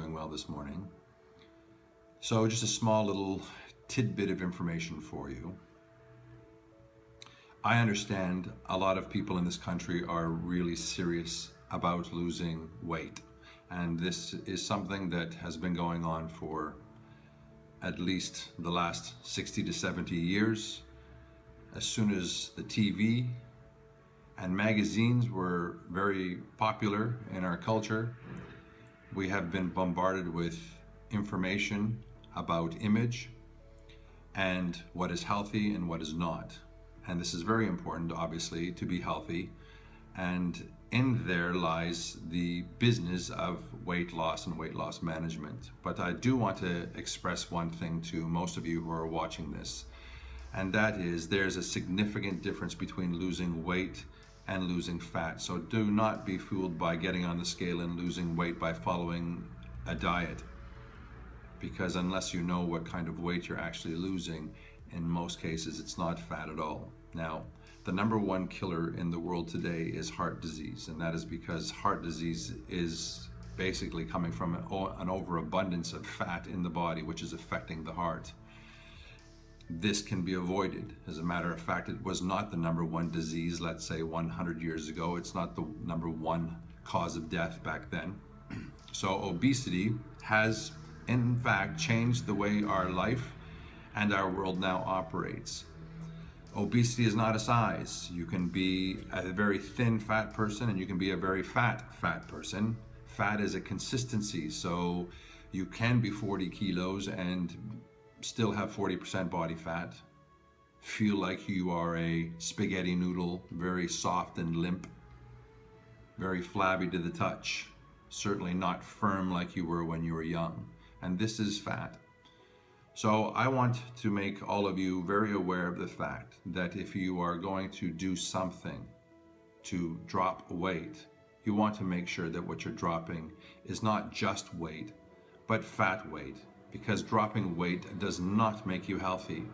doing well this morning. So just a small little tidbit of information for you. I understand a lot of people in this country are really serious about losing weight. And this is something that has been going on for at least the last 60 to 70 years. As soon as the TV and magazines were very popular in our culture, we have been bombarded with information about image and what is healthy and what is not. And this is very important, obviously, to be healthy. And in there lies the business of weight loss and weight loss management. But I do want to express one thing to most of you who are watching this, and that is there's a significant difference between losing weight and losing fat. So do not be fooled by getting on the scale and losing weight by following a diet, because unless you know what kind of weight you're actually losing, in most cases it's not fat at all. Now, the number one killer in the world today is heart disease, and that is because heart disease is basically coming from an overabundance of fat in the body, which is affecting the heart. This can be avoided. As a matter of fact, it was not the number one disease, let's say 100 years ago. It's not the number one cause of death back then. So obesity has, in fact, changed the way our life and our world now operates. Obesity is not a size. You can be a very thin fat person and you can be a very fat person. Fat is a consistency, so you can be 40 kilos and still have 40% body fat, feel like you are a spaghetti noodle, very soft and limp, very flabby to the touch, certainly not firm like you were when you were young. And this is fat. So I want to make all of you very aware of the fact that if you are going to do something to drop weight, you want to make sure that what you're dropping is not just weight, but fat weight, because dropping weight does not make you healthy,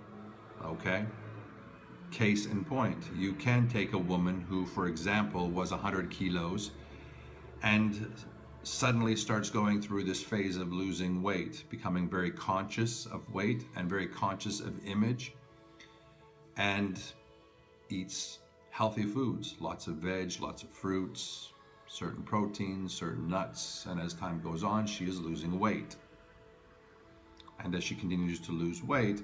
okay? Case in point, you can take a woman who, for example, was 100 kilos and suddenly starts going through this phase of losing weight, becoming very conscious of weight and very conscious of image, and eats healthy foods, lots of veg, lots of fruits, certain proteins, certain nuts, and as time goes on, she is losing weight. And as she continues to lose weight,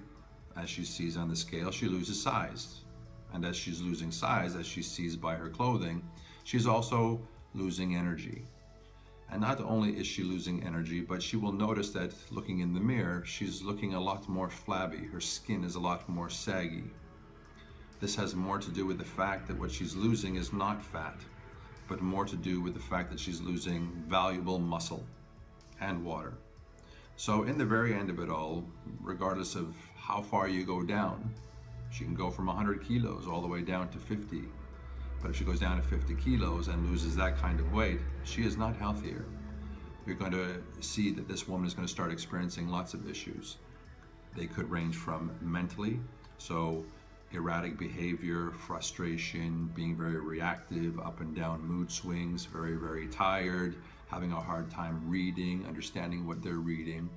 as she sees on the scale, she loses size. And as she's losing size, as she sees by her clothing, she's also losing energy. And not only is she losing energy, but she will notice that looking in the mirror, she's looking a lot more flabby. Her skin is a lot more saggy. This has more to do with the fact that what she's losing is not fat, but more to do with the fact that she's losing valuable muscle and water. So in the very end of it all, regardless of how far you go down, she can go from 100 kilos all the way down to 50. But if she goes down to 50 kilos and loses that kind of weight, she is not healthier. You're going to see that this woman is going to start experiencing lots of issues. They could range from mentally, so erratic behavior, frustration, being very reactive, up and down mood swings, very, very tired, having a hard time reading, understanding what they're reading,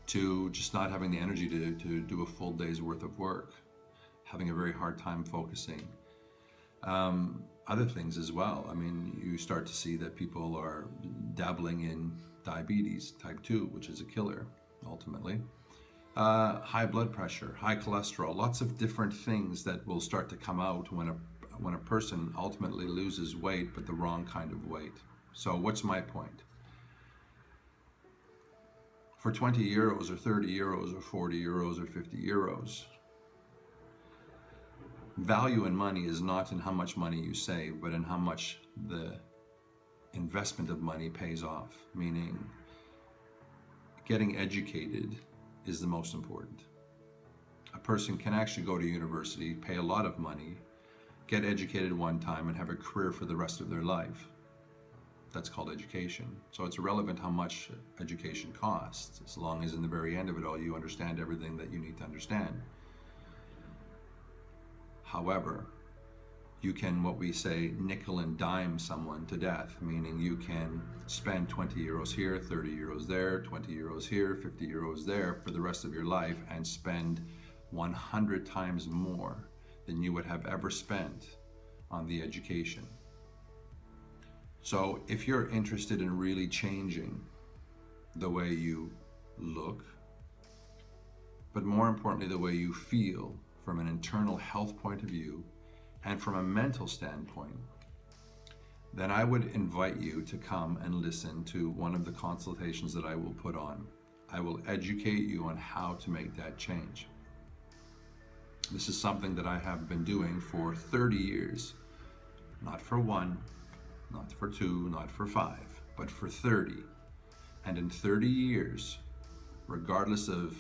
to just not having the energy to do a full day's worth of work, having a very hard time focusing. Other things as well. I mean, you start to see that people are dabbling in diabetes type 2, which is a killer, ultimately. High blood pressure, high cholesterol, lots of different things that will start to come out when a person ultimately loses weight, but the wrong kind of weight. So what's my point? For 20 euros or 30 euros or 40 euros or 50 euros, value in money is not in how much money you save, but in how much the investment of money pays off. Meaning, getting educated is the most important. A person can actually go to university, pay a lot of money, get educated one time, and have a career for the rest of their life. That's called education. So it's irrelevant how much education costs, as long as in the very end of it all, you understand everything that you need to understand. However, You can, what we say, nickel and dime someone to death, meaning you can spend 20 euros here, 30 euros there, 20 euros here, 50 euros there for the rest of your life, and spend 100 times more than you would have ever spent on the education. So if you're interested in really changing the way you look, but more importantly, the way you feel from an internal health point of view and from a mental standpoint, then I would invite you to come and listen to one of the consultations that I will put on. I will educate you on how to make that change. This is something that I have been doing for 30 years, not for 1, not for 2, not for 5, but for 30. And in 30 years, regardless of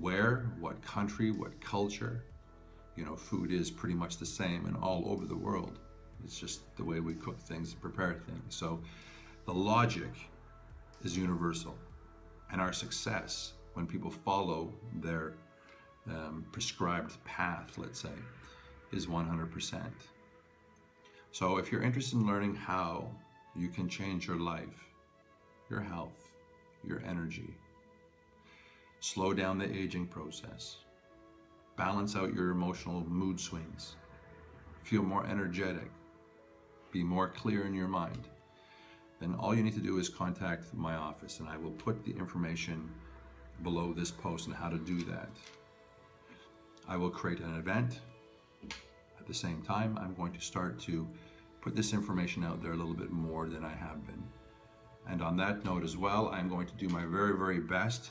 where, what country, what culture, you know, food is pretty much the same and all over the world. It's just the way we cook things and prepare things. So the logic is universal, and our success, when people follow their prescribed path, let's say, is 100%. So if you're interested in learning how you can change your life, your health, your energy, slow down the aging process, balance out your emotional mood swings, feel more energetic, be more clear in your mind, then all you need to do is contact my office, and I will put the information below this post on how to do that. I will create an event. At the same time, I'm going to start to put this information out there a little bit more than I have been. And on that note as well, I'm going to do my very, very best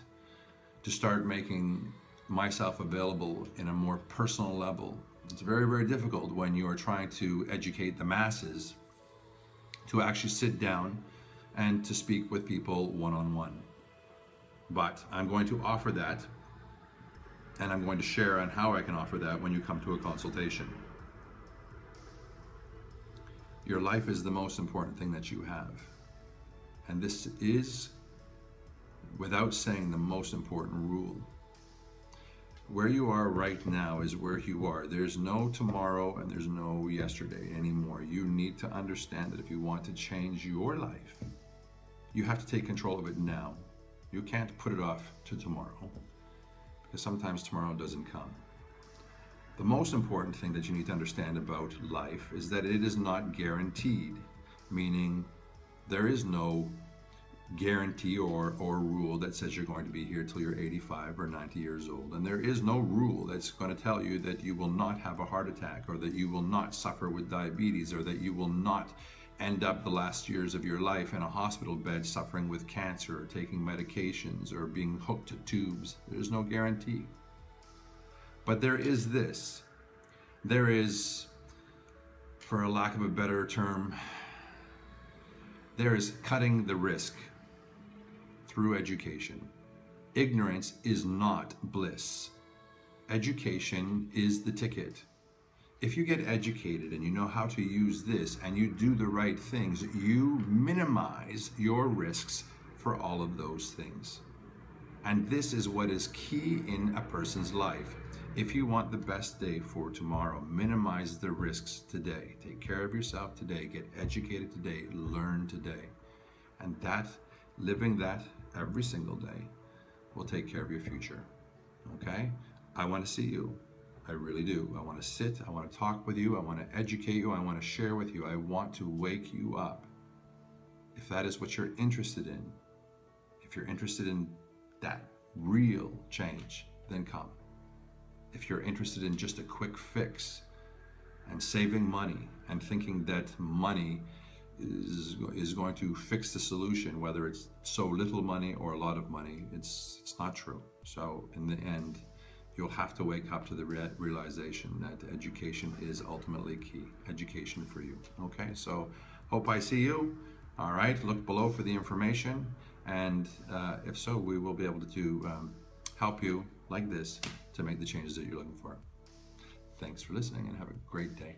to start making myself available in a more personal level. It's very, very difficult when you are trying to educate the masses to actually sit down and to speak with people one-on-one. But I'm going to offer that, and I'm going to share on how I can offer that when you come to a consultation. Your life is the most important thing that you have. And this is, without saying, the most important rule. Where you are right now is where you are. There's no tomorrow and there's no yesterday anymore. You need to understand that if you want to change your life, you have to take control of it now. You can't put it off to tomorrow, because sometimes tomorrow doesn't come. The most important thing that you need to understand about life is that it is not guaranteed, meaning there is no guarantee or rule that says you're going to be here till you're 85 or 90 years old. And there is no rule that's going to tell you that you will not have a heart attack, or that you will not suffer with diabetes, or that you will not end up the last years of your life in a hospital bed suffering with cancer, or taking medications, or being hooked to tubes. There's no guarantee. But there is this. There is, for a lack of a better term, there is cutting the risk through education. Ignorance is not bliss. Education is the ticket. If you get educated and you know how to use this and you do the right things, you minimize your risks for all of those things. And this is what is key in a person's life. If you want the best day for tomorrow, minimize the risks today. Take care of yourself today. Get educated today. Learn today. And that, living that every single day, will take care of your future. Okay? I want to see you. I really do. I want to sit. I want to talk with you. I want to educate you. I want to share with you. I want to wake you up. If that is what you're interested in, if you're interested in that real change, then come. If you're interested in just a quick fix and saving money and thinking that money is going to fix the solution, whether it's so little money or a lot of money, it's not true. So in the end, you'll have to wake up to the realization that education is ultimately key. Education for you. Okay, so hope I see you. All right, look below for the information, and if so, we will be able to help you like this to make the changes that you're looking for. Thanks for listening, and have a great day.